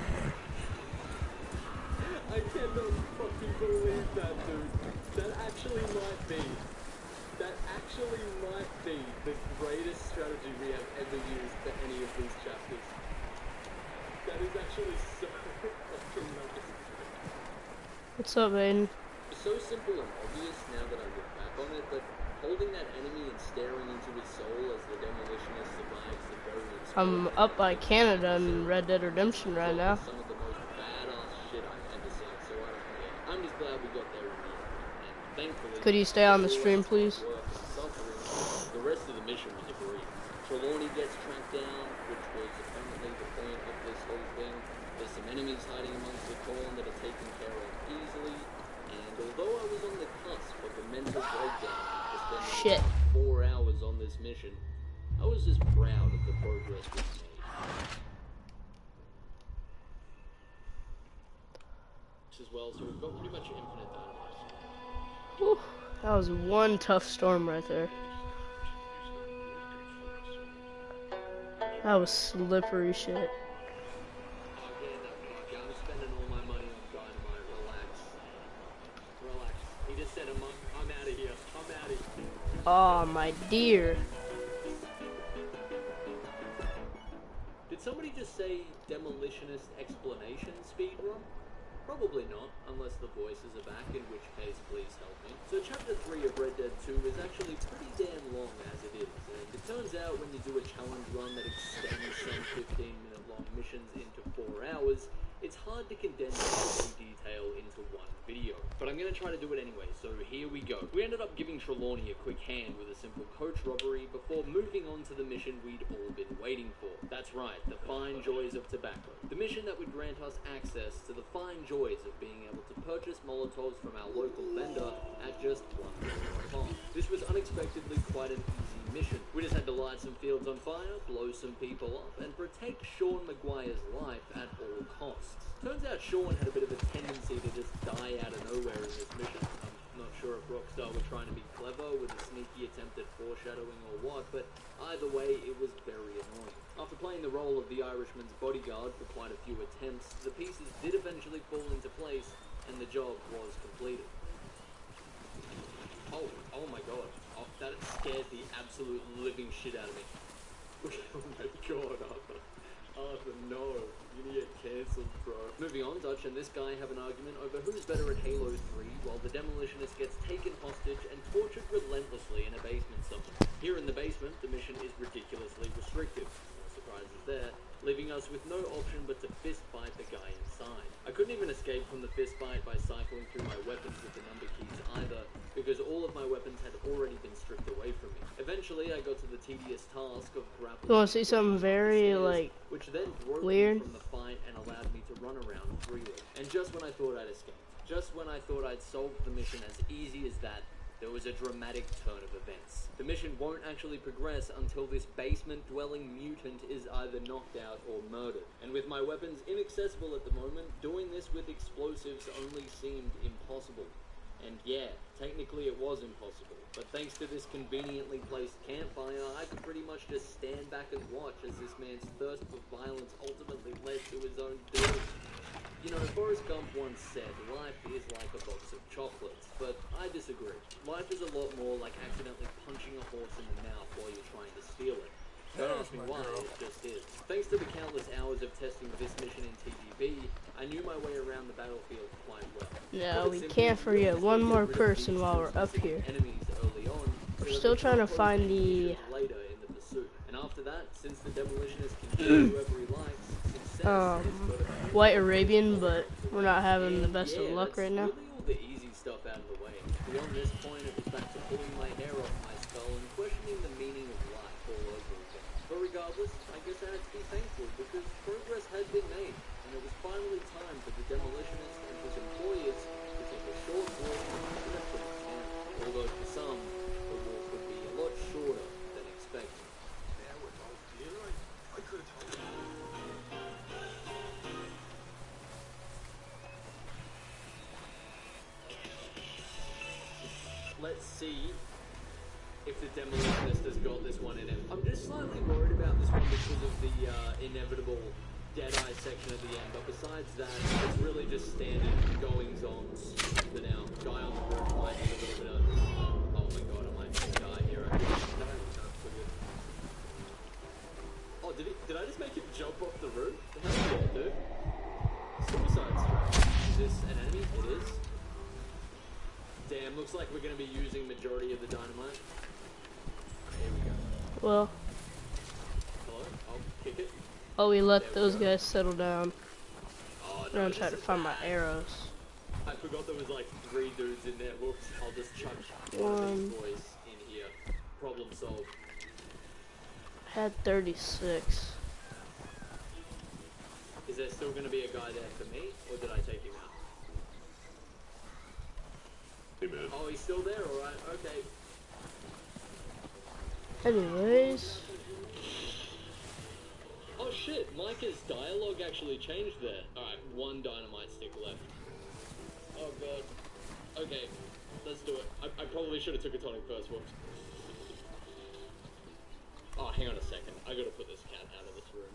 I cannot fucking believe that, dude. That actually might be the greatest strategy we have ever used for any of these chapters. That is actually so fucking nice. What's up, Aiden? It's so simple and obvious now that I look back on it, but holding that enemy and staring into his soul as the demolitionist survives the very I'm up by Canada in Red Dead Redemption right now. some of the most badass shit I've ever seen, so I don't care. I'm just glad we got there in the end. And thankfully, Could you stay on the stream, please? The rest of the mission was a breeze. Trelawney gets tracked down, which was apparently the point of this whole thing. There's some enemies hiding amongst the corn that are taken care of easily. And although I was on the cusp of a mental breakdown after spending 4 hours on this mission, I was just proud of the progress we've made. As well, so we've got pretty much infinite dynamite. Whew, that was one tough storm right there. That was slippery shit. I'm spending all my money on dynamite. Relax. He just said I'm out of here. I'm out of here. Oh, my dear. Did somebody just say demolitionist explanation speedrun? Probably not, unless the voices are back, in which case please help me. So chapter 3 of Red Dead 2 is actually pretty damn long as it is, and it turns out when you do a challenge run that extends some 15-minute long missions into 4 hours, it's hard to condense every detail into one video. But I'm going to try to do it anyway, so here we go. We ended up giving Trelawney a quick hand with a simple coach robbery before moving on to the mission we'd all been waiting for. That's right, the fine joys of tobacco. The mission that would grant us access to the fine joys of being able to purchase Molotovs from our local vendor at just $1 a pop. This was unexpectedly quite an easy mission. We just had to light some fields on fire, blow some people up, and protect Sean Maguire's life at all costs. Turns out Sean had a bit of a tendency to just die out of nowhere in this mission. I'm not sure if Rockstar were trying to be clever with a sneaky attempt at foreshadowing or what, but either way, it was very annoying. After playing the role of the Irishman's bodyguard for quite a few attempts, the pieces did eventually fall into place, and the job was completed. Oh my god. Oh, that scared the absolute living shit out of me. Oh my god, Arthur. Arthur, no. You're gonna get cancelled, bro. Moving on, Dutch and this guy have an argument over who's better at Halo 3, while the demolitionist gets taken hostage and tortured relentlessly in a basement somewhere. Here in the basement, the mission is ridiculously restrictive. No surprises there, leaving us with no option but to fist fight the guy inside. I couldn't even escape from the fist fight by cycling through my weapons with the number keys either, because all of my weapons had already been stripped away from me. Eventually, I got to the tedious task of grappling. You want to see something very, like, which then broke weird? me from the fight and allowed me to run around freely. And just when I thought I'd escaped, just when I thought I'd solved the mission as easy as that, there was a dramatic turn of events. The mission won't actually progress until this basement-dwelling mutant is either knocked out or murdered. And with my weapons inaccessible at the moment, doing this with explosives only seemed impossible. And yeah, technically it was impossible, but thanks to this conveniently placed campfire, I could pretty much just stand back and watch as this man's thirst for violence ultimately led to his own doom. You know, Forrest Gump once said, life is like a box of chocolates, but I disagree. Life is a lot more like accidentally punching a horse in the mouth while you're trying to steal it. Don't ask me why, it just is. Thanks to the countless hours of testing this mission in TGB, I knew my way around the battlefield quite well. No, we can't forget one more person while we're up here. We're still trying to find the later in the pursuit. And after that, since the demolitionist can kill whoever he likes, White Arabian, but we're not having the best of luck right now. Really all the easy stuff out of the way. Beyond this point, it was back to pulling my hair off my skull and questioning the meaning of life all over again. But regardless, I guess I had to be thankful because progress had been made, and it was finally time for the demolitionist and his employers to take a short walk to the free town. Although for some, the walk would be a lot shorter than expected. I could have told you. let's see if the demolitionist has got this one in him. I'm just slightly worried about this one because of the inevitable Deadeye section at the end, but besides that, it's really just standard goings-ons for now. Guy on the roof might need a little bit of... Oh my god, I might die here. Oh, did I just make him jump off the roof? Hell yeah, dude. Suicide strike. Is this an enemy? It is. Damn, looks like we're going to be using majority of the dynamite. Here we go. Well. Hello? I'll kick it. Oh, we let those guys settle down. Oh, I'm gonna try to find my arrows. I forgot there was like 3 dudes in there. Whoops. I'll just chuck One. one of these boys in here. Problem solved. I had 36. Is there still going to be a guy there for me, or did I take him out? Hey, man. Oh, he's still there? Alright, okay. Anyways. Oh shit, Micah's dialogue actually changed there. Alright, 1 dynamite stick left. Oh god. Okay, let's do it. I probably should have took a tonic first, whoops. Oh, hang on a second. I gotta put this cat out of this room.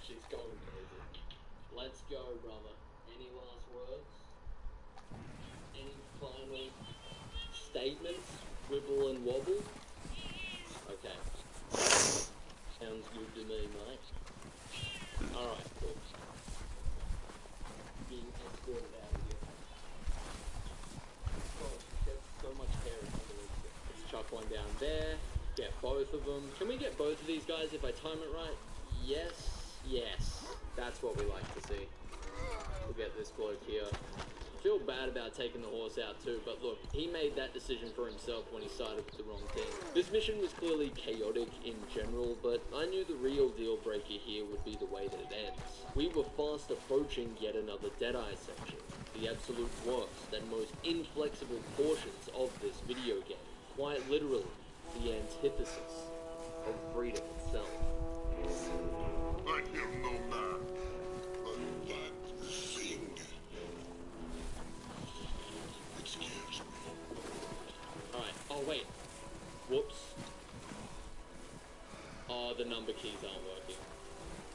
She's going crazy. Let's go, brother. Any last words? Any final statements? Wibble and wobble? Okay. Sounds good to me, mate. Alright, cool. Being escorted out of here. Oh, there's so much hair in the legs. Let's chuck one down there. Get both of them. Can we get both of these guys if I time it right? Yes. Yes. That's what we like to see. We'll get this bloke here. I feel bad about taking the horse out too, but look, he made that decision for himself when he sided with the wrong team. This mission was clearly chaotic in general, but I knew the real deal breaker here would be the way that it ends. We were fast approaching yet another Deadeye section, the absolute worst and most inflexible portions of this video game. Quite literally, the antithesis of freedom itself. I am no man, but that thing. It scares me. Alright, oh wait. Whoops. Oh, the number keys aren't working.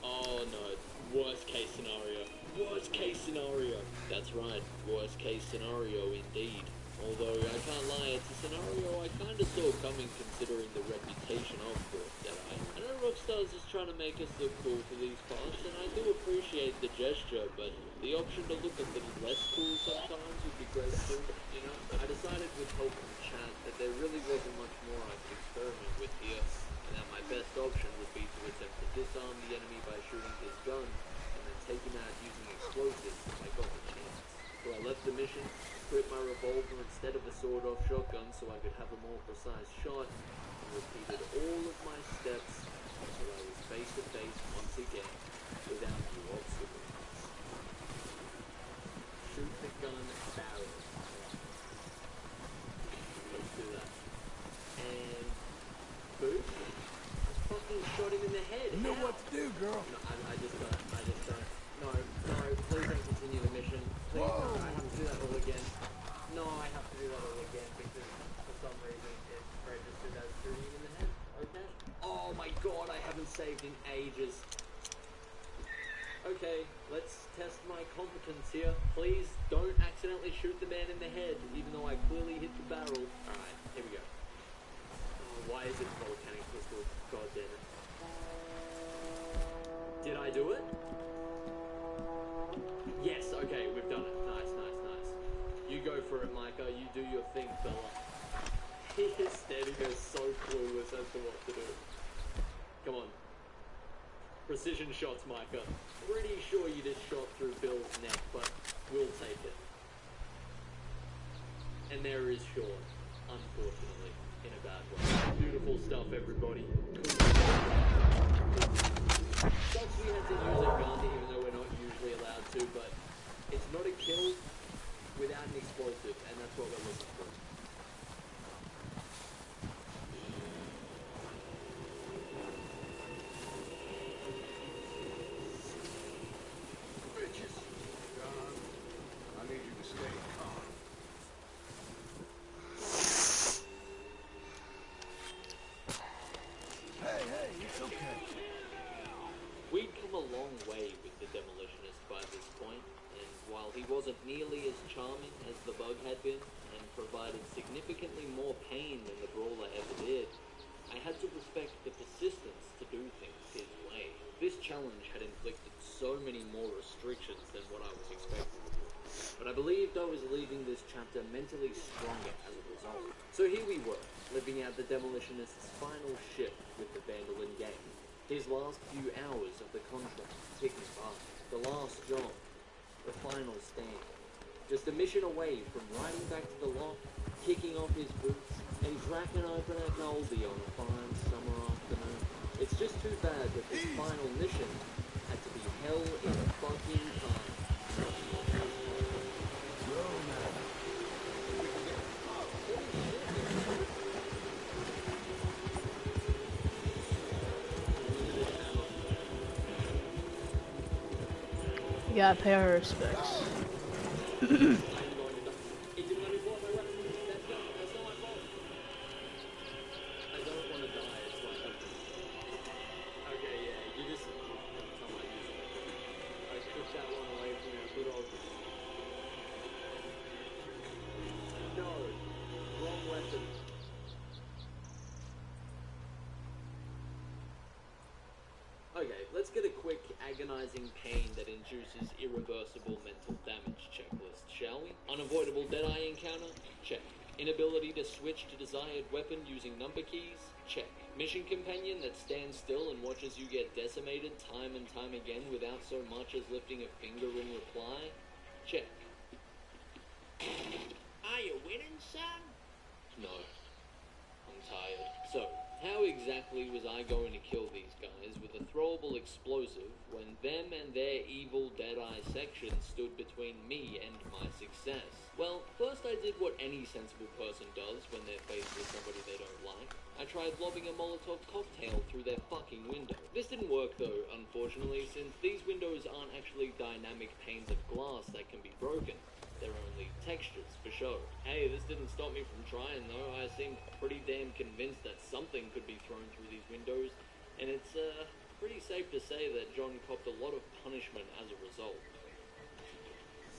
Oh no, worst case scenario. Worst case scenario. That's right, worst case scenario indeed. Although, I can't lie, it's a scenario I kinda saw coming considering the reputation of Fourth Deadeye. I know Rockstar's just trying to make us look cool for these parts, and I do appreciate the gesture, but the option to look a little less cool sometimes would be great too, you know? I decided with help from chat that there really wasn't much more I could experiment with here, and that my best option would be to attempt to disarm the enemy by shooting his gun, and then take him out using explosives if I got the chance. So I left the mission, equipped my revolver instead of a sawed-off shotgun so I could have a more precise shot, and repeated all of my steps until I was face to face once again without new obstacles. Shoot the gun barrel. Let's do that. And boom. I fucking shot him in the head. You know what to do, girl. No, I just don't. No, please don't continue the mission. Please don't. I have to do that all again. No, I have to do that all again because for some reason it registered as shooting in the head. Okay. Oh my god, I haven't saved in ages. Okay, let's test my competence here. Please don't accidentally shoot the man in the head, even though I clearly hit the barrel. Alright, here we go. Oh, why is it volcanic crystal? God damn it. Did I do it? Yes, okay, we've done it. Nice, nice, nice. You go for it, Micah. You do your thing, fella. He is standing there so clueless as to what to do. Come on. Precision shots, Micah. Pretty sure you just shot through Bill's neck, but we'll take it. And there is Sean, unfortunately, in a bad way. Beautiful stuff, everybody. Sucks we had to use a gun, even though we're not usually allowed to, but it's not a kill without an explosive, and that's what we're looking for. Bitches. John, I need you to stay calm. provided significantly more pain than the brawler ever did, I had to respect the persistence to do things his way. This challenge had inflicted so many more restrictions than what I was expecting to do, but I believed I was leaving this chapter mentally stronger as a result. So here we were, living out the Demolitionist's final shift with the Vandalin gang. His last few hours of the contract ticking by. The last job. The final stand. Just a mission away from riding back to the loft, kicking off his boots, and cracking open a Goldie on a fine summer afternoon. It's just too bad that this final mission had to be hell in a fucking time. You gotta pay our respects. Okay, let's get a quick, agonizing pain that induces irreversible mental damage checklist, shall we? Unavoidable Deadeye encounter? Check. Inability to switch to desired weapon using number keys? Check. Mission companion that stands still and watches you get decimated time and time again without so much as lifting a finger in reply? Check. Are you winning, son? No. I'm tired. So, how exactly was I going to kill these guys with a throwable explosive when them and their evil Deadeye section stood between me and my success? Well, first I did what any sensible person does when they're faced with somebody they don't like. I tried lobbing a Molotov cocktail through their fucking window. This didn't work though, unfortunately, since these windows aren't actually dynamic panes of glass that can be broken. They're only textures, for show. Hey, this didn't stop me from trying, though. I seemed pretty damn convinced that something could be thrown through these windows, and it's, pretty safe to say that John copped a lot of punishment as a result.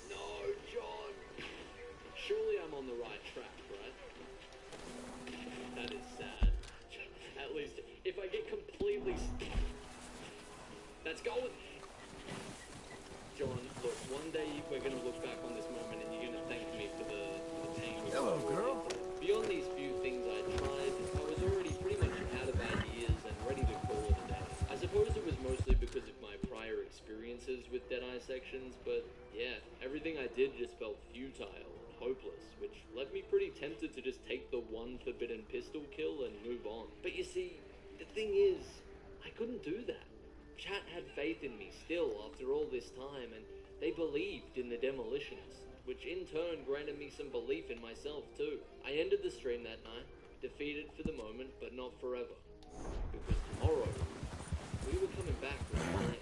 No, John! Surely I'm on the right track, right? That is sad. At least, if I get completely... That's going! John, look, one day we're gonna look back on this moment and you're gonna thank me for the pain. Hello, girl. Beyond these few things I tried, I was already pretty much out of ideas and ready to call it a day. I suppose it was mostly because of my prior experiences with Deadeye sections, but yeah, everything I did just felt futile and hopeless, which left me pretty tempted to just take the one forbidden pistol kill and move on. But you see, the thing is, I couldn't do that. Chat had faith in me still after all this time, and they believed in the Demolitionists, which in turn granted me some belief in myself too. I ended the stream that night, defeated for the moment, but not forever. Because tomorrow, we were coming back with a plan.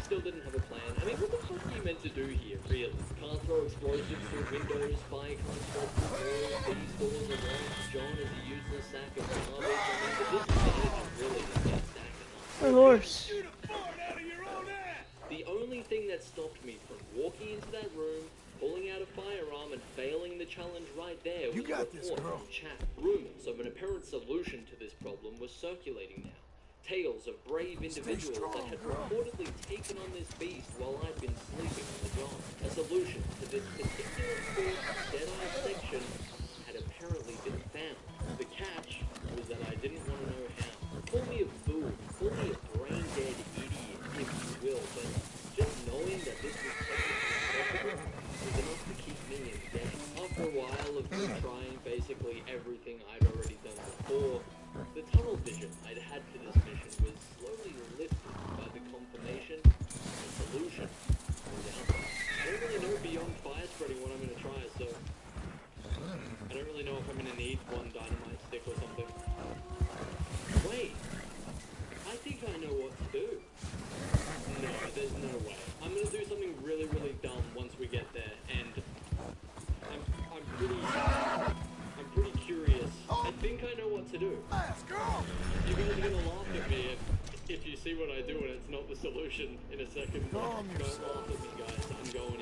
Still didn't have a plan. I mean, what the fuck are you meant to do here, really? Can't throw explosives through windows, fire can't spread through walls, these doors are locked, John is a useless sack of garbage. I mean, the disadvantage really is just stacking up. A horse. Shoot a fart out of your own ass! The only thing that stopped me from walking into that room, pulling out a firearm, and failing the challenge right there was You got this, girl. from chat. Rumors of an apparent solution to this problem were circulating now. Tales of brave individuals that had reportedly taken on this beast while I'd been sleeping on the job. A solution to this particular forced Deadeye section had apparently been found. The catch was that I didn't want to know how. Call me a fool, call me a brain-dead idiot, if you will, but just knowing that this was technically possible was enough to keep me in debt. After a while of me trying basically everything I'd already done before, the tunnel vision I'd had for this mission was slowly lifted by the confirmation that the solution was out there. I don't really know beyond fire spreading what I'm going to try, so I don't really know if I'm going to need one dynamite stick or something. Wait, I think I know what to do. No, there's no way. I'm going to do something really, really dumb once we get there, and I'm pretty curious. I think I know what to do. You guys are gonna laugh at me if you see what I do and it's not the solution in a second. Don't laugh at me, guys. I'm going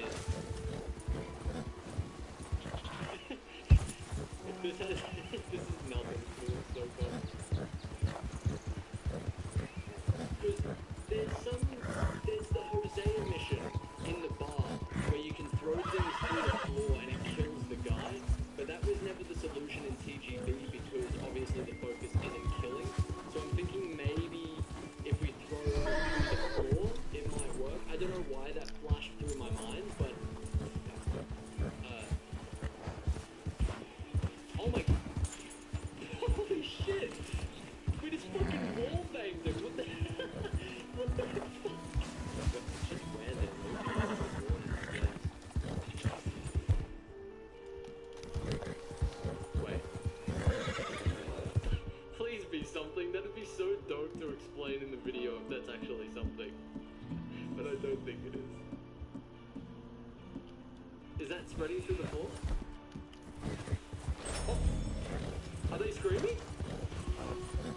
strats spreading through the floor? Oh, are they screaming?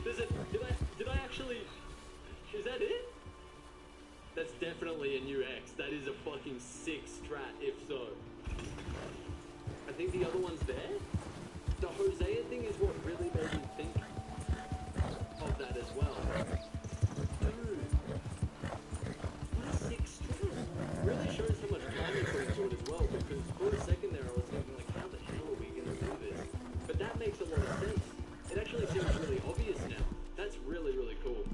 Did I actually, is that it? That's definitely a new X. That is a fucking sick strat, if so. I think the other one's there. The Hosea thing is what really made me think of that as well. Dude, what a sick strat. Really shows how much time you put into it as well, because for a second there I was thinking like, how the hell are we gonna do this? But that makes a lot of sense. It actually seems really obvious now. That's really, really cool.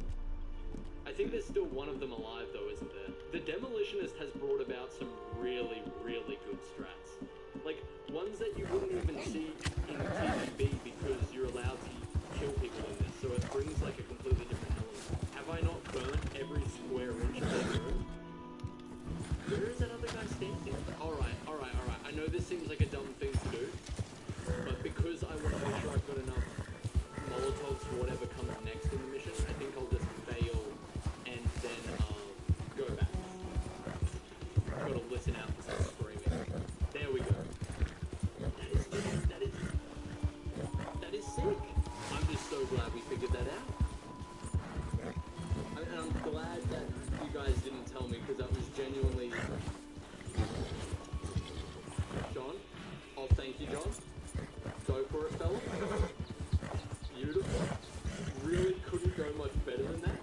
I think there's still one of them alive though, isn't there? The Demolitionist has brought about some really, really good strats. Like, ones that you wouldn't even see in TVB because you're allowed to kill people in this, so it brings like a completely different element. Have I not burnt every square inch of that room? Where is that other guy standing? Alright. I know this seems like a dumb thing to do, but because I want to make sure I've got enough Molotovs for whatever comes next in the mission, I think I'll just fail and then go back. Gotta listen out for some screaming. There we go. That is sick. I'm just so glad we figured that out. And I'm glad that you guys didn't tell me, because that was genuinely... John? Oh, thank you, John. Go for it, fella. Beautiful. Really couldn't go much better than that.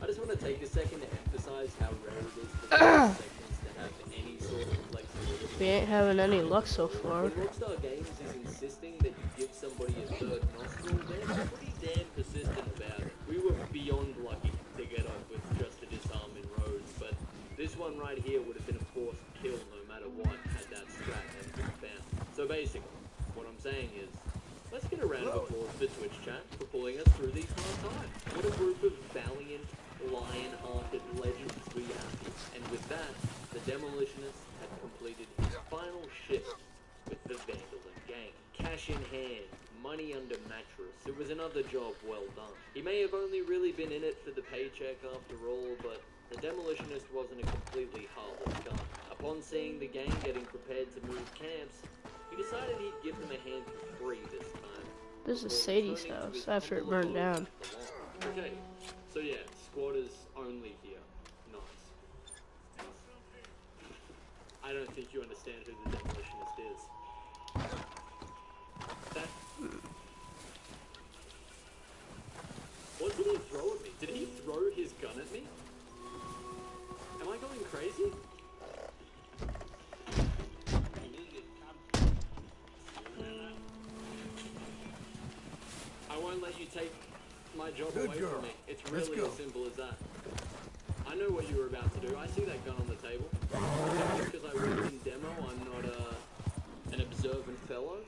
I just want to take a second to emphasize how rare it is for sections to have any sort of flexibility. We ain't having any luck so far. When Rockstar Games is insisting that you give somebody a third nostril, they're pretty damn persistent about it. We were beyond lucky to get off with just a disarm in Rhodes, but this one right here would have been a forced kill no matter what had that strat never been found. So basically, what I'm saying is, let's get a round of applause for Twitch chat for pulling us through these hard times. What a group of valiant, lion-hearted legends we have. And with that, the Demolitionist had completed his final shift with the Vandalin gang. Cash in hand, money under mattress. It was another job well done. He may have only really been in it for the paycheck after all, but the Demolitionist wasn't a completely heartless guy. Upon seeing the gang getting prepared to move camps, he decided he'd give them a hand for free this time. This is Sadie's house after it burned down. Okay, so yeah, squatters only here. Nice. I don't think you understand who the Demolitionist is. That... What did he throw at me? Did he throw his gun at me? Am I going crazy? I won't let you take my job away from me. It's really as simple as that. I know what you were about to do. I see that gun on the table. Just because I work in demo, I'm not an observant fellow.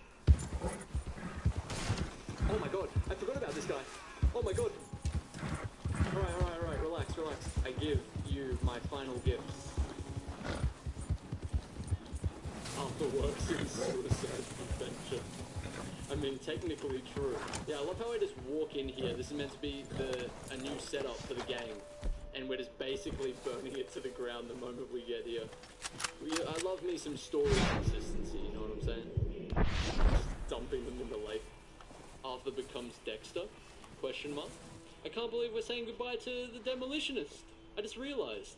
Oh my god, I forgot about this guy. Oh my god. Alright, relax. I give you my final gifts. After works in suicide prevention. I mean, technically true. Yeah, I love how I just walk in here. This is meant to be a new setup for the game. And we're just basically burning it to the ground the moment we get here. I love me some story consistency, you know what I'm saying? Just dumping them in the lake. Arthur becomes Dexter? Question mark. I can't believe we're saying goodbye to the Demolitionist. I just realized.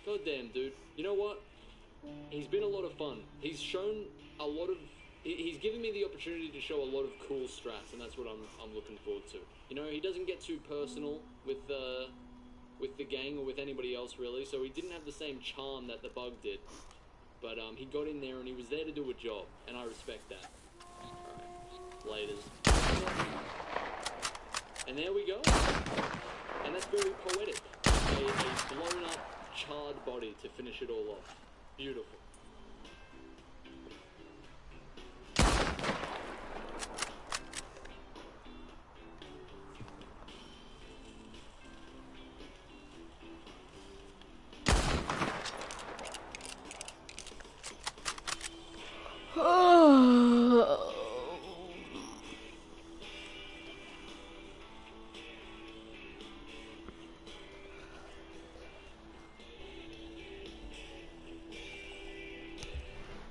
God damn, dude. You know what? He's been a lot of fun. He's shown a lot of... He's given me the opportunity to show a lot of cool strats, and that's what I'm looking forward to. You know, he doesn't get too personal with the gang or with anybody else, really, so he didn't have the same charm that the Bug did. But he got in there and he was there to do a job, and I respect that. Alright, laters. And there we go. And that's very poetic. A blown up, charred body to finish it all off. Beautiful. Oh!